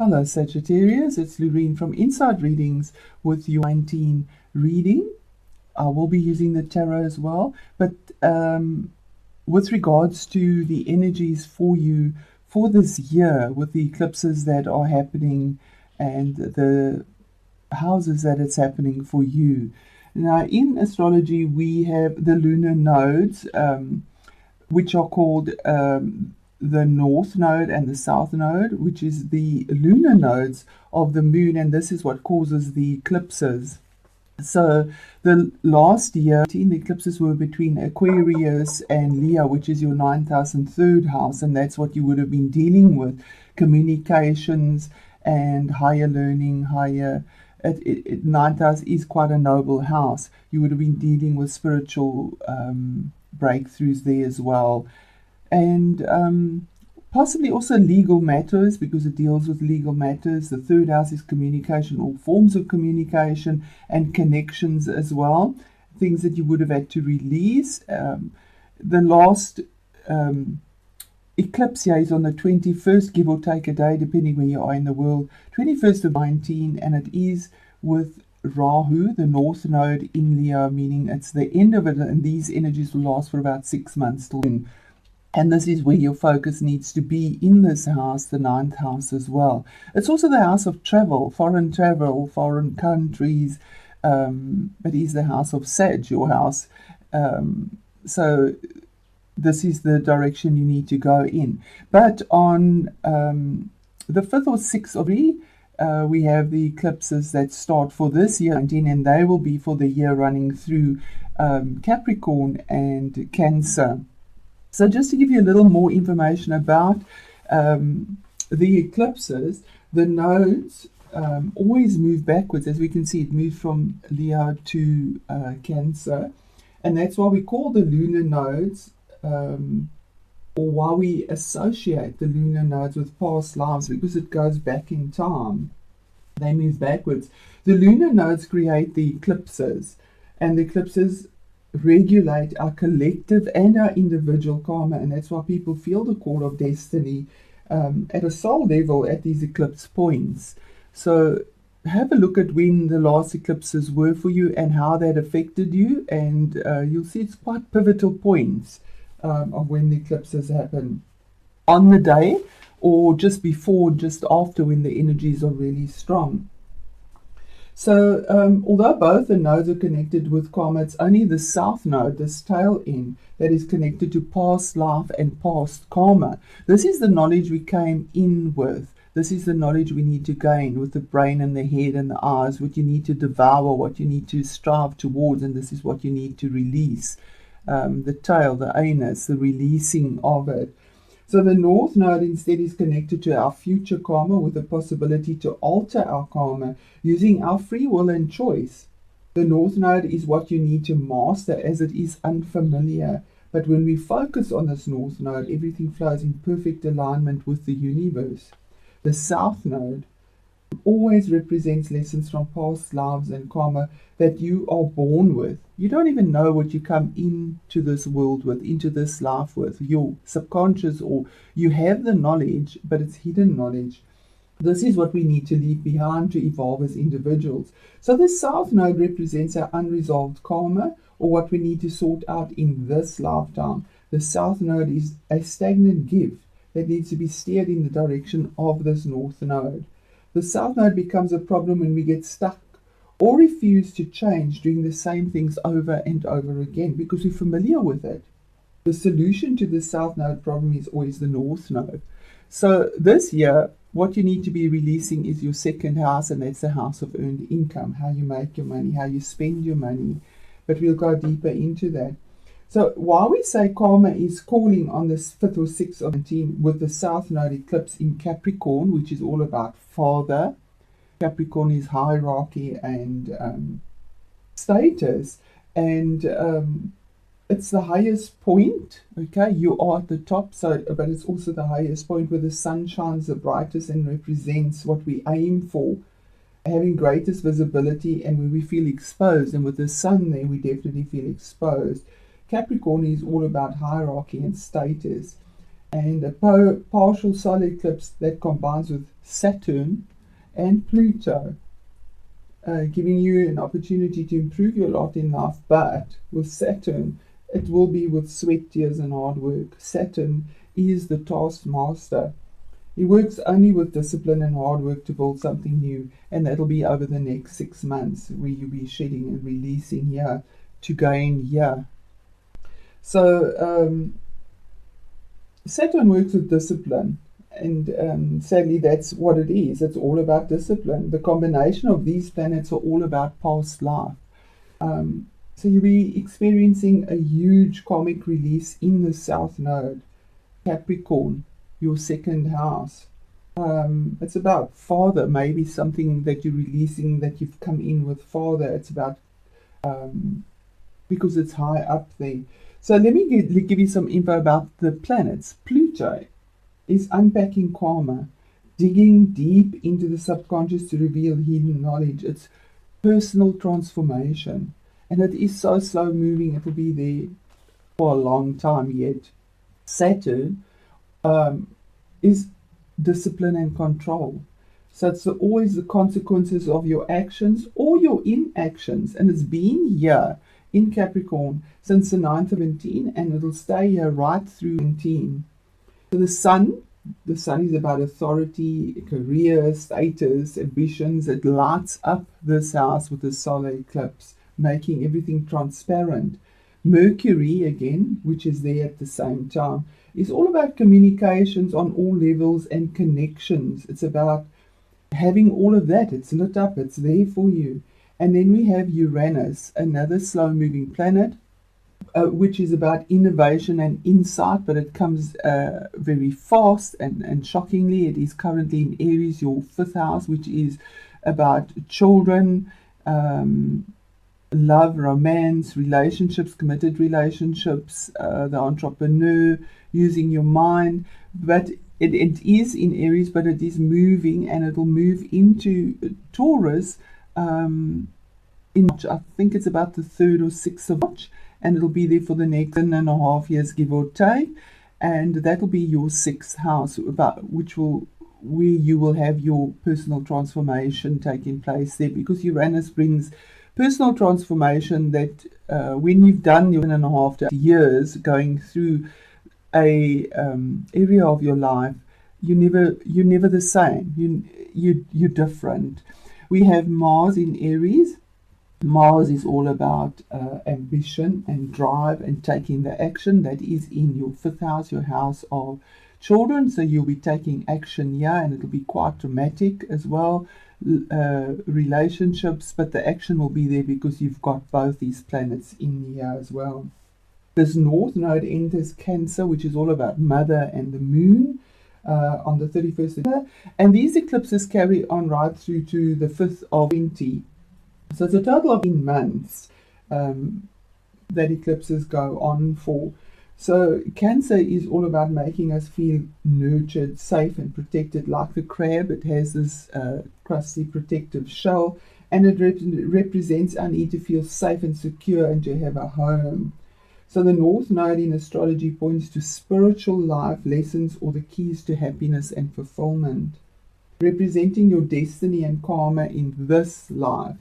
Hello Sagittarius, it's Lorene from Inside Readings with your 19 reading. I will be using the tarot as well, but with regards to the energies for you for this year with the eclipses that are happening and the houses that it's happening for you. Now in astrology we have the lunar nodes, which are called the North Node and the South Node, which is the lunar nodes of the moon, and this is what causes the eclipses. So the last year, the eclipses were between Aquarius and Leo, which is your 9,003rd house, and that's what you would have been dealing with, communications and higher learning, higher... 9,000 is quite a noble house. You would have been dealing with spiritual breakthroughs there as well, and possibly also legal matters, because it deals with legal matters. The third house is communication, all forms of communication and connections as well, things that you would have had to release. The last eclipse here is on the 21st, give or take a day, depending where you are in the world, 21st of 19, and it is with Rahu, the North Node in Leo, meaning it's the end of it, and these energies will last for about 6 months till then. And this is where your focus needs to be in this house, the 9th house as well. It's also the house of travel, foreign countries. It is the house of Sag, your house. So this is the direction you need to go in. But on the 5th or 6th of April, we have the eclipses that start for this year, 19, and they will be for the year running through Capricorn and Cancer. So just to give you a little more information about the eclipses, the nodes always move backwards. As we can see, it moves from Leo to Cancer, and that's why we call the lunar nodes, or why we associate the lunar nodes with past lives, because it goes back in time. They move backwards. The lunar nodes create the eclipses, and the eclipses regulate our collective and our individual karma, and that's why people feel the call of destiny at a soul level at these eclipse points. So have a look at when the last eclipses were for you and how that affected you, and you'll see it's quite pivotal points of when the eclipses happen, on the day or just before, just after, when the energies are really strong. So although both the nodes are connected with karma, it's only the South Node, this tail end, that is connected to past life and past karma. This is the knowledge we came in with. This is the knowledge we need to gain with the brain and the head and the eyes, what you need to devour, what you need to strive towards, and this is what you need to release. The tail, the anus, the releasing of it. So the North Node instead is connected to our future karma, with the possibility to alter our karma using our free will and choice. The North Node is what you need to master, as it is unfamiliar. But when we focus on this North Node, everything flows in perfect alignment with the universe. The South Node always represents lessons from past lives and karma that you are born with. You don't even know what you come into this world with, into this life with, your subconscious, or you have the knowledge, but it's hidden knowledge. This is what we need to leave behind to evolve as individuals. So the South Node represents our unresolved karma, or what we need to sort out in this lifetime. The South Node is a stagnant gift that needs to be steered in the direction of this North Node. The South Node becomes a problem when we get stuck or refuse to change, doing the same things over and over again, because we're familiar with it. The solution to the South Node problem is always the North Node. So this year, what you need to be releasing is your second house, and that's the house of earned income, how you make your money, how you spend your money. But we'll go deeper into that. So while we say karma is calling on this 5th or 6th of 19 with the South Node eclipse in Capricorn, which is all about father. Capricorn is hierarchy and status, and it's the highest point. Okay, you are at the top, so but it's also the highest point where the sun shines the brightest and represents what we aim for, having greatest visibility, and where we feel exposed. And with the sun there, we definitely feel exposed. Capricorn is all about hierarchy and status. and a partial solar eclipse that combines with Saturn and Pluto, giving you an opportunity to improve your lot in life. But with Saturn, it will be with sweat, tears, and hard work. Saturn is the taskmaster. He works only with discipline and hard work to build something new, and that'll be over the next 6 months, where you'll be shedding and releasing here to gain here. So Saturn works with discipline, and sadly that's what it is. It's all about discipline. The combination of these planets are all about past life. So you'll be experiencing a huge karmic release in the South Node, Capricorn, your second house. It's about father, maybe something that you're releasing, that you've come in with father. It's about, because it's high up there. So let me give you some info about the planets. Pluto is unpacking karma, digging deep into the subconscious to reveal hidden knowledge. It's personal transformation, and it is so slow moving. It will be there for a long time yet. Saturn is discipline and control. So it's always the consequences of your actions or your inactions, and it's been here in Capricorn since the 9th of 18, and it'll stay here right through 19. So the sun is about authority, career, status, ambitions. It lights up this house with the solar eclipse, making everything transparent. Mercury, again, which is there at the same time, is all about communications on all levels and connections. It's about having all of that. It's lit up, it's there for you. And then we have Uranus, another slow-moving planet, which is about innovation and insight, but it comes very fast and shockingly. It is currently in Aries, your 5th house, which is about children, love, romance, relationships, committed relationships, the entrepreneur, using your mind. But it is in Aries, but it is moving, and it'll move into Taurus in March. I think it's about the 3rd or 6th of March, and it'll be there for the next 1.5 years, give or take. And that'll be your 6th house, where you will have your personal transformation taking place there, because Uranus brings personal transformation that when you've done your 1.5 years going through a area of your life, you're never the same. You're different. We have Mars in Aries. Mars is all about ambition and drive and taking the action. That is in your 5th house, your house of children. So you'll be taking action here, and it'll be quite dramatic as well. Relationships, but the action will be there because you've got both these planets in here as well. This North Node enters Cancer, which is all about mother and the moon, on the 31st of December. And these eclipses carry on right through to the 5th of 20. So it's a total of 10 months that eclipses go on for. So Cancer is all about making us feel nurtured, safe and protected. Like the crab, it has this crusty protective shell, and it represents our need to feel safe and secure and to have a home. So the North Node in astrology points to spiritual life lessons, or the keys to happiness and fulfillment, representing your destiny and karma in this life.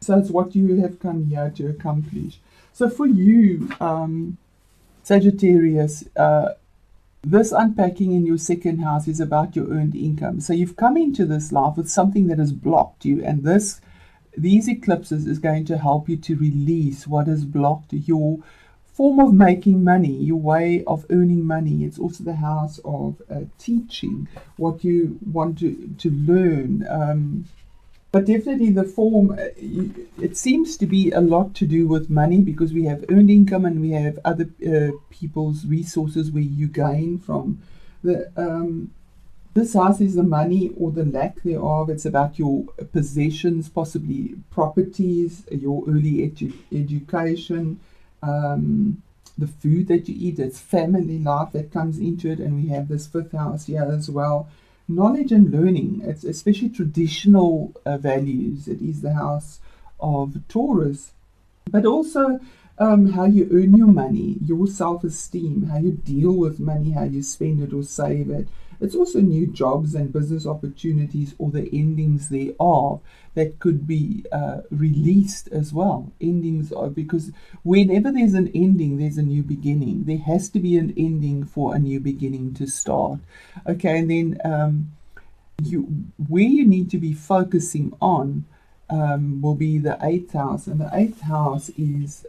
So it's what you have come here to accomplish. So for you, Sagittarius, this unpacking in your 2nd house is about your earned income. So you've come into this life with something that has blocked you, and these eclipses is going to help you to release what has blocked your form of making money, your way of earning money. It's also the house of teaching, what you want to learn. But definitely the form, it seems to be a lot to do with money, because we have earned income and we have other people's resources where you gain from. This house is the money or the lack thereof. It's about your possessions, possibly properties, your early education, the food that you eat. It's family life that comes into it, and we have this 5th house here as well. Knowledge and learning, it's especially traditional values. It is the house of Taurus, but also how you earn your money, your self-esteem, how you deal with money, how you spend it or save it. It's also new jobs and business opportunities, or the endings thereof that could be released as well. Endings are, because whenever there's an ending, there's a new beginning. There has to be an ending for a new beginning to start. Okay, and then where you need to be focusing on will be the 8th house, and the 8th house is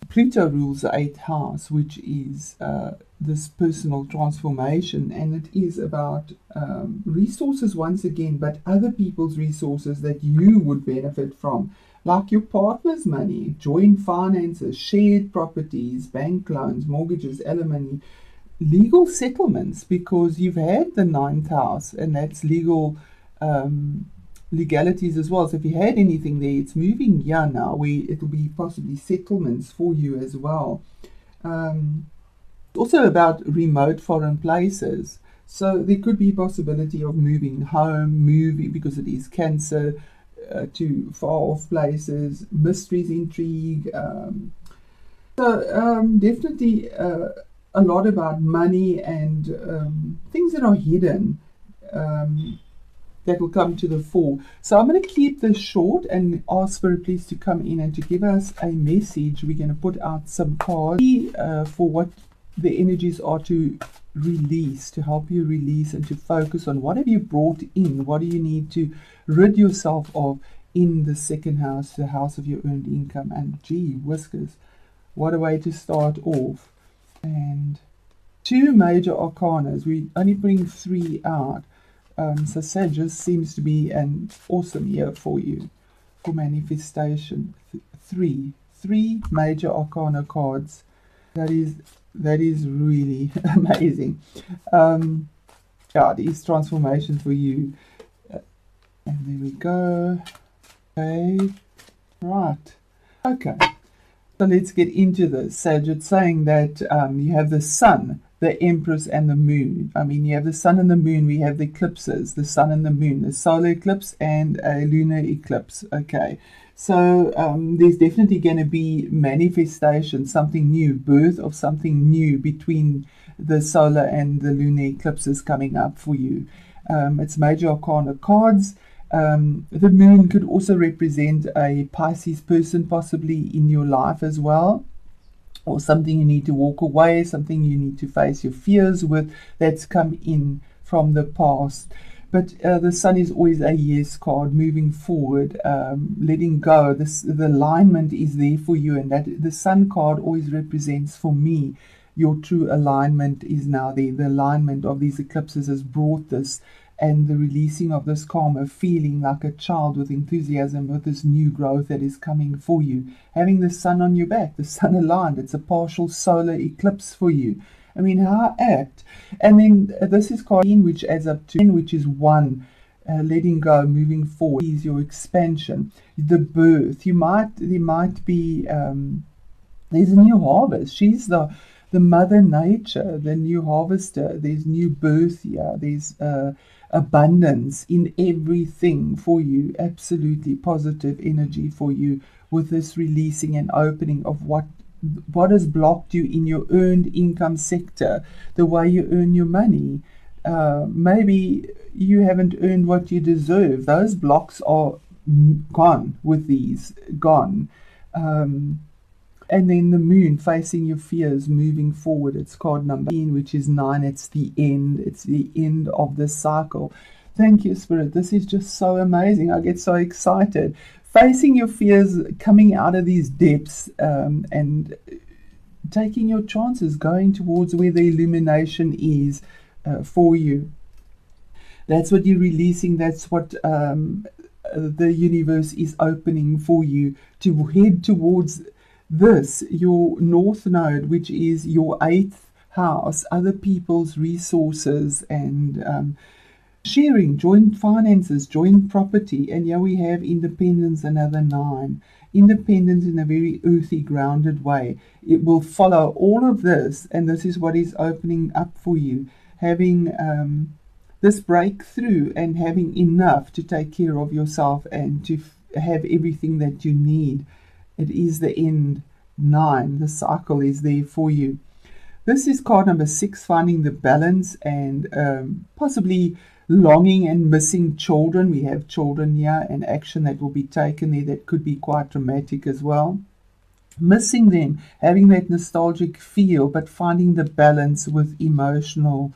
Pluto rules the 8th house, which is this personal transformation, and it is about resources once again, but other people's resources that you would benefit from, like your partner's money, joint finances, shared properties, bank loans, mortgages, alimony, legal settlements, because you've had the 9th house, and that's legal legalities as well. So if you had anything there, it's moving here now, where it'll be possibly settlements for you as well. Also about remote foreign places. So there could be possibility of moving home, moving, because it is Cancer, to far off places, mysteries, intrigue. Definitely a lot about money and things that are hidden that will come to the fore. So I'm going to keep this short and ask Spirit please to come in and to give us a message. We're going to put out some cards for what the energies are to release, to help you release and to focus on what have you brought in, what do you need to rid yourself of in the 2nd house, the house of your earned income. And gee whiskers, what a way to start off. And 2 major arcanas. We only bring 3 out. So Sagittarius seems to be an awesome year for you for manifestation. 3 major arcana cards. That is really amazing. These transformations for you. And there we go. Okay. Right. Okay. So let's get into this. Sag, it's saying that you have the Sun, the Empress, and the Moon. I mean, you have the Sun and the Moon. We have the eclipses, the Sun and the Moon, the solar eclipse and a lunar eclipse. Okay. So there's definitely going to be manifestation, something new, birth of something new between the solar and the lunar eclipses coming up for you. It's major arcana cards. The moon could also represent a Pisces person possibly in your life as well, or something you need to walk away, something you need to face your fears with that's come in from the past. But the Sun is always a yes card, moving forward, letting go. The alignment is there for you, and that the Sun card always represents for me your true alignment is now there. The alignment of these eclipses has brought this, and the releasing of this karma, feeling like a child with enthusiasm with this new growth that is coming for you. Having the Sun on your back, the Sun aligned, it's a partial solar eclipse for you. I mean, how apt. And then this is card 10, which adds up to 10, which is 1. Letting go, moving forward, is your expansion, the birth. There might be, there's a new harvest. She's the mother nature, the new harvester. There's new birth here. There's abundance in everything for you. Absolutely positive energy for you with this releasing and opening of what has blocked you in your earned income sector, the way you earn your money. Maybe you haven't earned what you deserve. Those blocks are gone with these, gone. And then the moon facing your fears, moving forward. It's card number 10, which is 9. It's the end. It's the end of the cycle. Thank you, Spirit. This is just so amazing. I get so excited. Facing your fears, coming out of these depths, and taking your chances, going towards where the illumination is for you. That's what you're releasing. That's what the universe is opening for you to head towards. This, your North Node, which is your 8th house, other people's resources and sharing, joint finances, joint property. And here we have independence, another 9. Independence in a very earthy, grounded way. It will follow all of this, and this is what is opening up for you. Having this breakthrough and having enough to take care of yourself and to have everything that you need. It is the end. 9. The cycle is there for you. This is card number 6, finding the balance and possibly longing and missing children. We have children here and action that will be taken there that could be quite dramatic as well. Missing them, having that nostalgic feel, but finding the balance with emotional,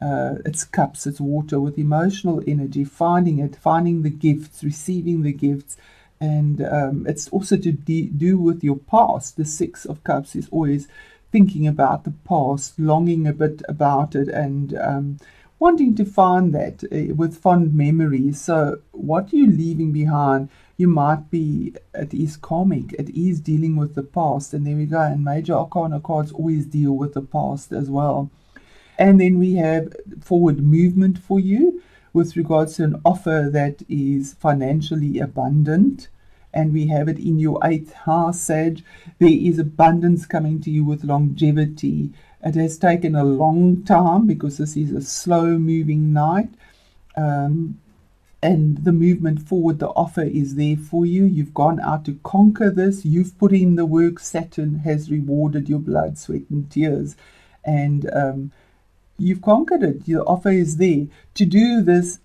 it's cups, it's water, with emotional energy, finding it, finding the gifts, receiving the gifts. And it's also to do with your past. The 6 of Cups is always thinking about the past, longing a bit about it, and wanting to find that with fond memories. So what you're leaving behind, you might be, it is karmic, it is dealing with the past. And there we go. And major arcana cards always deal with the past as well. And then we have forward movement for you with regards to an offer that is financially abundant. And we have it in your 8th house, Sag. There is abundance coming to you with longevity. It has taken a long time because this is a slow moving night. And the movement forward, the offer is there for you. You've gone out to conquer this. You've put in the work. Saturn has rewarded your blood, sweat, and tears. And you've conquered it. Your offer is there. To do this,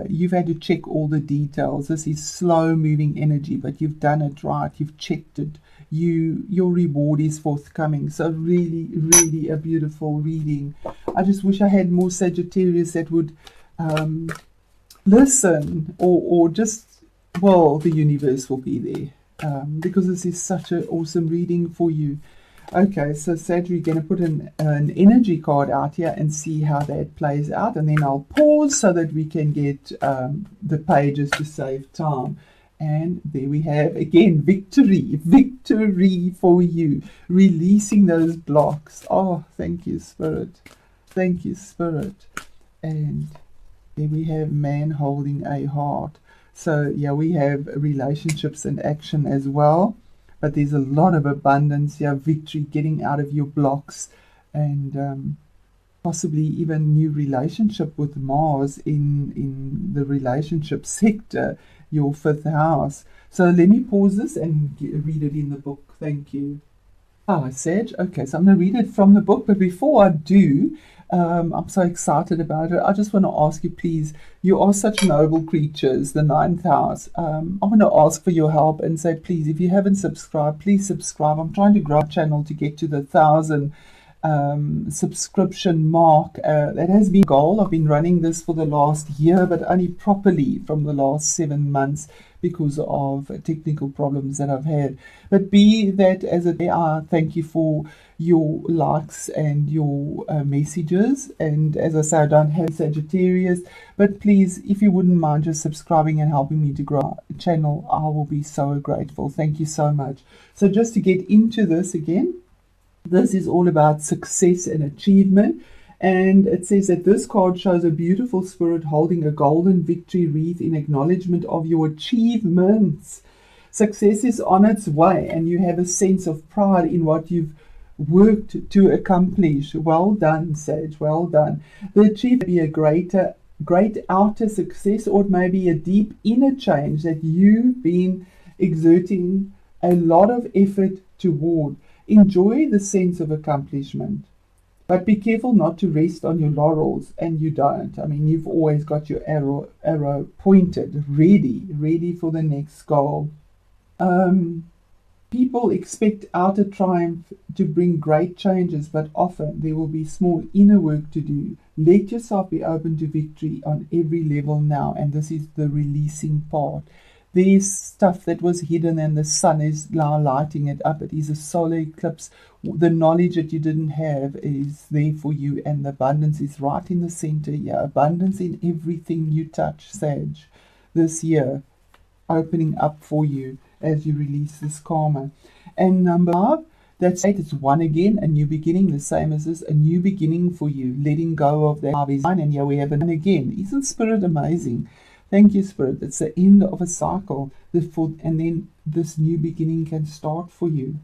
you've had to check all the details. This is slow moving energy, but you've done it right. You've checked it. Your reward is forthcoming. So really, really a beautiful reading. I just wish I had more Sagittarius that would listen, or just, well, the universe will be there, because this is such an awesome reading for you. Okay, so Sag, we're going to put an energy card out here and see how that plays out. And then I'll pause so that we can get the pages to save time. And there we have, again, victory. Victory for you. Releasing those blocks. Oh, thank you, Spirit. Thank you, Spirit. And there we have man holding a heart. So, yeah, we have relationships and action as well. But there's a lot of abundance here, victory, getting out of your blocks, and possibly even new relationship with Mars in the relationship sector, your 5th house. So let me pause this and read it in the book. Thank you. Sag. Okay, so I'm going to read it from the book. But before I do, I'm so excited about it. I just want to ask you, please, you are such noble creatures, the 9th house. I want to ask for your help and say, please, if you haven't subscribed, please subscribe. I'm trying to grow our channel to get to the 1,000 subscription mark. That has been a goal. I've been running this for the last year, but only properly from the last 7 months because of technical problems that I've had. But be that as it may, I thank you for your likes and your messages. And as I say, I don't have Sagittarius, but please, if you wouldn't mind just subscribing and helping me to grow the channel, I will be so grateful. Thank you so much. So just to get into this again, this is all about success and achievement. And it says that this card shows a beautiful spirit holding a golden victory wreath in acknowledgement of your achievements. Success is on its way, and you have a sense of pride in what you've worked to accomplish. Well done, Sag. Well done. The achievement may be a great outer success, or it may be a deep inner change that you've been exerting a lot of effort toward. Enjoy the sense of accomplishment. But be careful not to rest on your laurels, and you don't. I mean, you've always got your arrow pointed, ready for the next goal. People expect outer triumph to bring great changes, but often there will be small inner work to do. Let yourself be open to victory on every level now, and this is the releasing part. There's stuff that was hidden and the sun is now lighting it up. It is a solar eclipse. The knowledge that you didn't have is there for you, and the abundance is right in the center here. Abundance in everything you touch, Sag, this year, opening up for you as you release this karma. And number 5, that's 8. It's 1 again, a new beginning, the same as this, a new beginning for you, letting go of that 5 is 9, and here we have it again. Isn't Spirit amazing? Thank you, Spirit. It's the end of a cycle, and then this new beginning can start for you.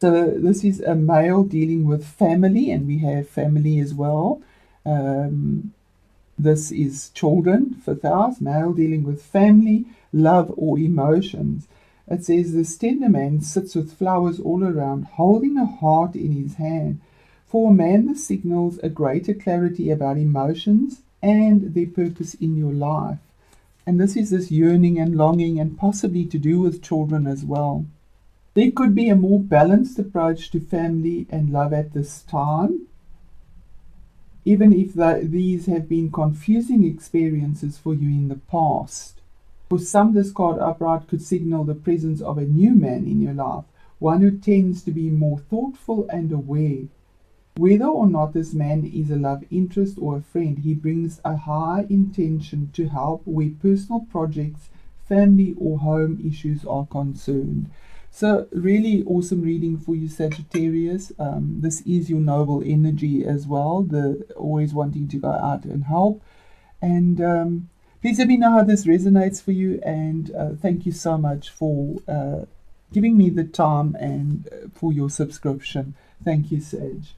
So this is a male dealing with family, and we have family as well. This is children, 5th house, male dealing with family, love or emotions. It says, this tender man sits with flowers all around, holding a heart in his hand. For a man, this signals a greater clarity about emotions and their purpose in your life. And this is this yearning and longing, and possibly to do with children as well. There could be a more balanced approach to family and love at this time, even if these have been confusing experiences for you in the past. For some, this card upright could signal the presence of a new man in your life, one who tends to be more thoughtful and aware. Whether or not this man is a love interest or a friend, he brings a high intention to help where personal projects, family or home issues are concerned. So really awesome reading for you, Sagittarius. This is your noble energy as well, the always wanting to go out and help. And please let me know how this resonates for you, and thank you so much for giving me the time and for your subscription. Thank you, Sage.